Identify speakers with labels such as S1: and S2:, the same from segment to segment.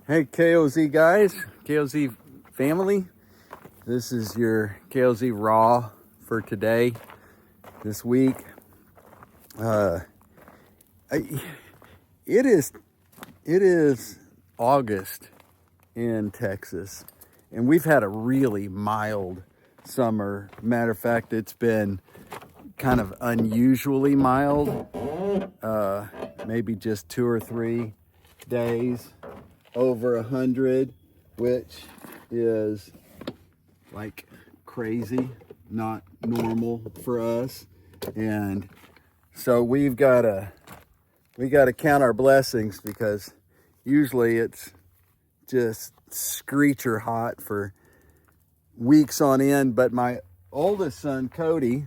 S1: Hey KOZ guys, KOZ family. This is your KOZ Raw for today, this week. It is August in Texas, and we've had a really mild summer. Matter of fact, it's been kind of unusually mild. Maybe just 2 or 3 days over 100, which is like crazy, not normal for us. And so we gotta count our blessings, because usually it's just screecher hot for weeks on end. But my oldest son Cody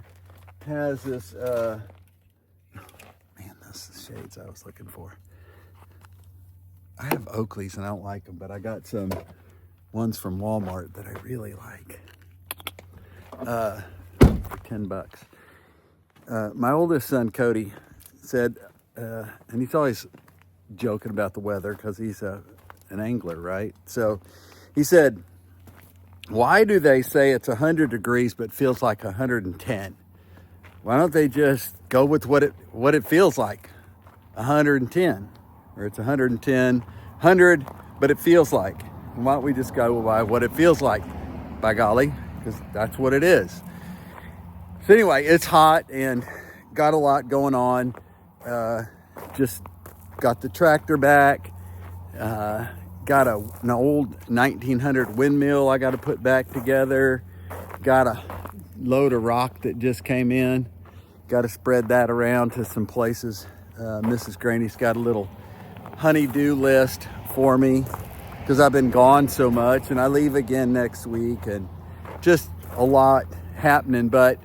S1: has this man, that's the shades I was looking for. I have Oakleys and I don't like them, but I got some ones from Walmart that I really like. For $10. My oldest son Cody said, and he's always joking about the weather because he's an angler, right? So he said, why do they say it's 100 degrees but feels like 110? Why don't they just go with what it feels like? 110. Or it's 110, 100, but it feels like. And why don't we just go by what it feels like, by golly, because that's what it is. So anyway, it's hot and got a lot going on. Just got the tractor back. Got an old 1900 windmill I got to put back together. Got a load of rock that just came in. Got to spread that around to some places. Mrs. Graney's got a little honey-do list for me because I've been gone so much, and I leave again next week, and just a lot happening. But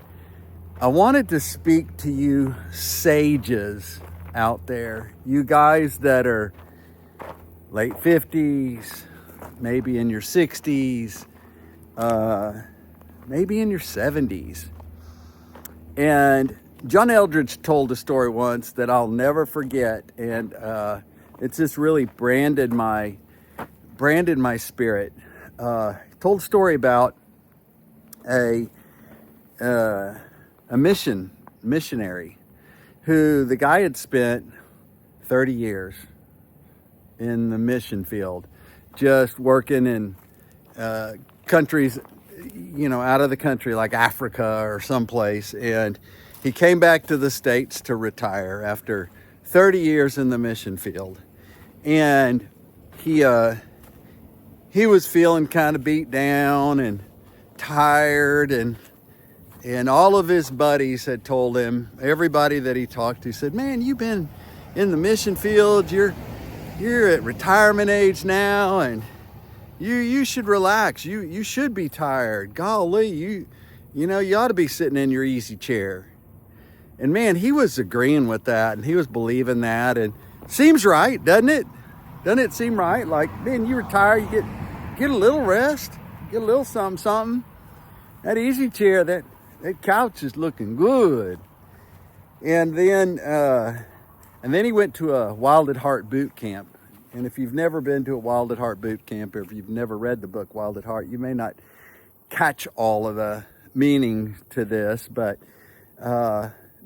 S1: I wanted to speak to you sages out there, you guys that are late 50s, maybe in your 60s, maybe in your 70s. And John Eldredge told a story once that I'll never forget, and it's just really branded my spirit. He told a story about a missionary who the guy had spent 30 years in the mission field, just working in countries, out of the country, like Africa or someplace. And he came back to the States to retire after 30 years in the mission field. And he was feeling kind of beat down and tired, and all of his buddies had told him, everybody that he talked to said, man, you've been in the mission field, you're at retirement age now, and you should relax, you should be tired, golly, you ought to be sitting in your easy chair. And man, he was agreeing with that, and he was believing that, and seems right, doesn't it? Doesn't it seem right? Like, man, you retire, you get a little rest, get a little something. That easy chair, that couch is looking good. And then he went to a Wild at Heart boot camp. And if you've never been to a Wild at Heart boot camp, or if you've never read the book Wild at Heart, you may not catch all of the meaning to this, but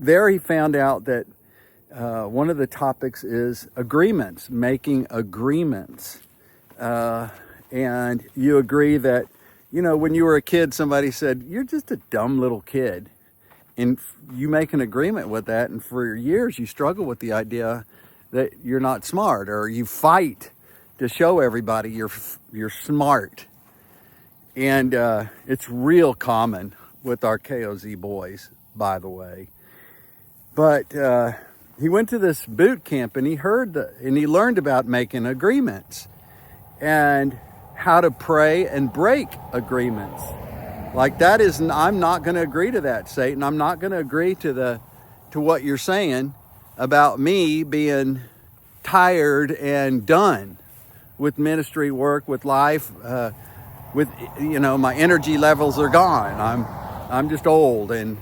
S1: there he found out that one of the topics is agreements, making agreements. And you agree that, when you were a kid, somebody said, you're just a dumb little kid. And you make an agreement with that. And for years, you struggle with the idea that you're not smart, or you fight to show everybody you're smart. And it's real common with our KOZ boys, by the way. But he went to this boot camp, and he learned about making agreements and how to pray and break agreements. Like, that is, I'm not going to agree to that, Satan. I'm not going to agree to what you're saying about me being tired and done with ministry work, with life, with my energy levels are gone. I'm just old, and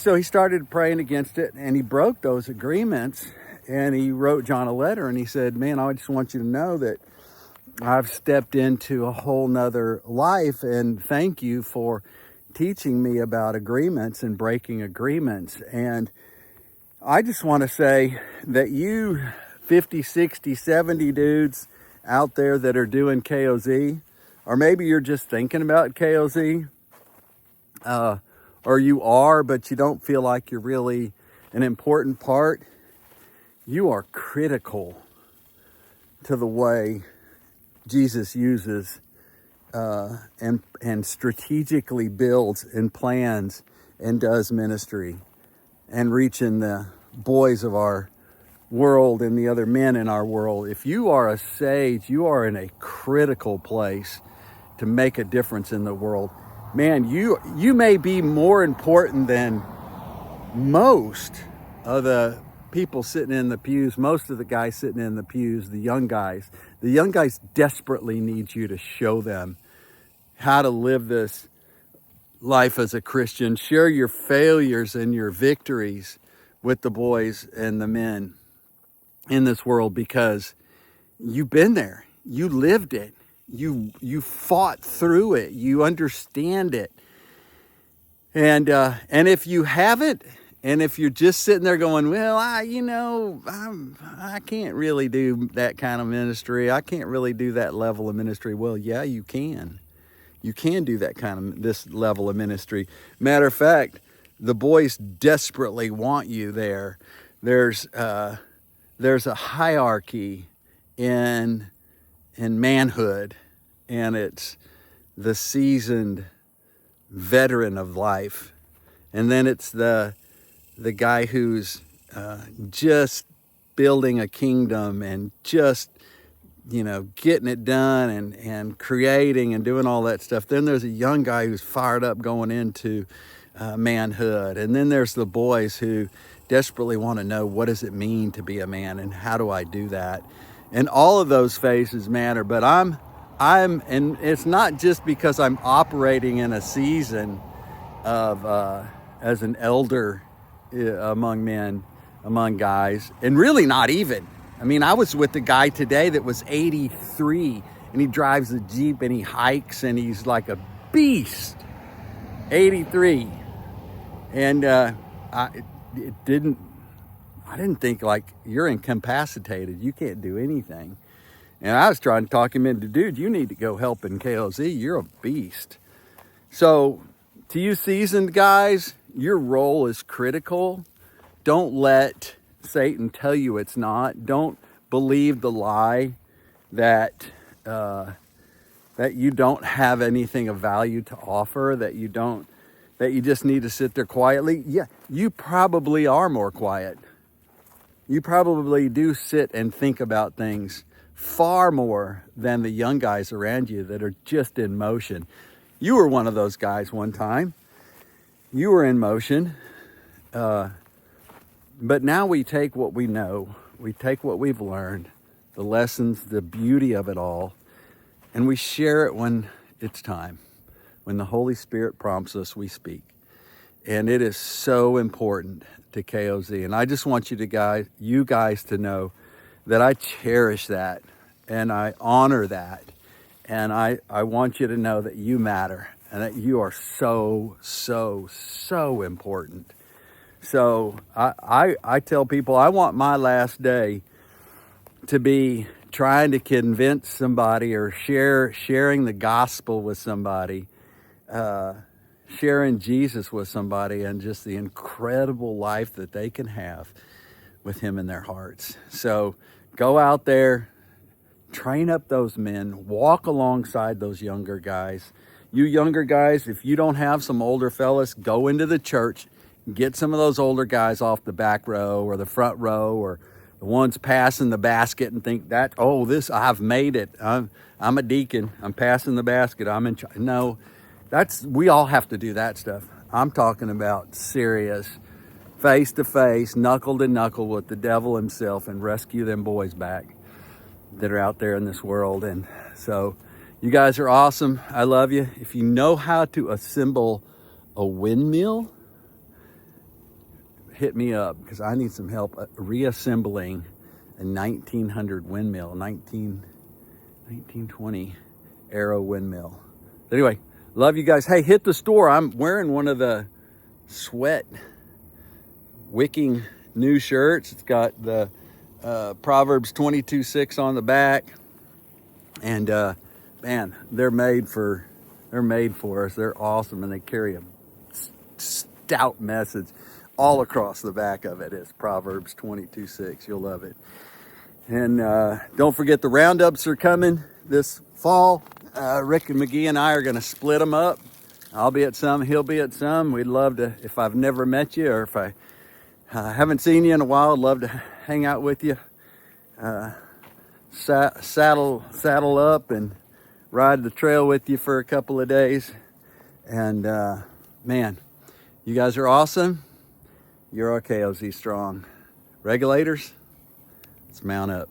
S1: so he started praying against it, and he broke those agreements. and he wrote John a letter, and he said, man, I just want you to know that I've stepped into a whole nother life, and thank you for teaching me about agreements and breaking agreements. And I just want to say that you 50, 60, 70 dudes out there that are doing KOZ, or maybe you're just thinking about KOZ, or you are, but you don't feel like you're really an important part, you are critical to the way Jesus uses and strategically builds and plans and does ministry and reaching the boys of our world and the other men in our world. If you are a sage, you are in a critical place to make a difference in the world. Man, you may be more important than most of the people sitting in the pews, most of the guys sitting in the pews, the young guys. The young guys desperately need you to show them how to live this life as a Christian. Share your failures and your victories with the boys and the men in this world, because you've been there, you lived it, you fought through it, you understand it. And if you haven't, and if you're just sitting there going, well, I can't really do that kind of ministry, I can't really do that level of ministry. Well, yeah, you can. You can do that this level of ministry. Matter of fact, the boys desperately want you there. There's a hierarchy in manhood, and it's the seasoned veteran of life, and then it's the guy who's just building a kingdom and just getting it done and creating and doing all that stuff. Then there's a young guy who's fired up going into manhood, and then there's the boys who desperately want to know, what does it mean to be a man, and how do I do that? And all of those phases matter. But I'm and it's not just because I'm operating in a season of as an elder among men, among guys, and really not even. I mean, I was with the guy today that was 83, and he drives a Jeep and he hikes and he's like a beast. 83. And I didn't think, like, you're incapacitated, you can't do anything. And I was trying to talk him into, dude, you need to go help in KOZ, you're a beast. So to you seasoned guys, your role is critical. Don't let Satan tell you it's not. Don't believe the lie that you don't have anything of value to offer, that you just need to sit there quietly. Yeah, you probably are more quiet. You probably do sit and think about things far more than the young guys around you that are just in motion. You were one of those guys one time. You were in motion. But now we take what we know, we take what we've learned, the lessons, the beauty of it all, and we share it when it's time. When the Holy Spirit prompts us, we speak. And it is so important to KOZ. And I just want you guys to know that I cherish that and I honor that. And I want you to know that you matter and that you are so, so, so important. So I tell people I want my last day to be trying to convince somebody or sharing the gospel with somebody, sharing Jesus with somebody, and just the incredible life that they can have with him in their hearts. So go out there, train up those men, walk alongside those younger guys. You younger guys, if you don't have some older fellas, go into the church. Get some of those older guys off the back row or the front row, or the ones passing the basket and think that, I've made it. I'm a deacon. I'm passing the basket. I'm in charge. No, we all have to do that stuff. I'm talking about serious, face to face, knuckle to knuckle with the devil himself, and rescue them boys back that are out there in this world. And so you guys are awesome. I love you. If you know how to assemble a windmill, hit me up because I need some help reassembling a 1900 windmill, 1920 Arrow windmill. Anyway, love you guys. Hey, hit the store. I'm wearing one of the Sweat wicking new shirts. It's got the Proverbs 22:6 on the back, and man, they're made for us. They're awesome, and they carry a stout message all across the back of it. It's Proverbs 22:6. You'll love it. And don't forget the roundups are coming this fall. Rick and McGee and I are going to split them up. I'll be at some, he'll be at some. We'd love to, if I've never met you or if I haven't seen you in a while, I'd love to hang out with you. Saddle up and ride the trail with you for a couple of days. And man, you guys are awesome. You're RKOZ strong. Regulators, let's mount up.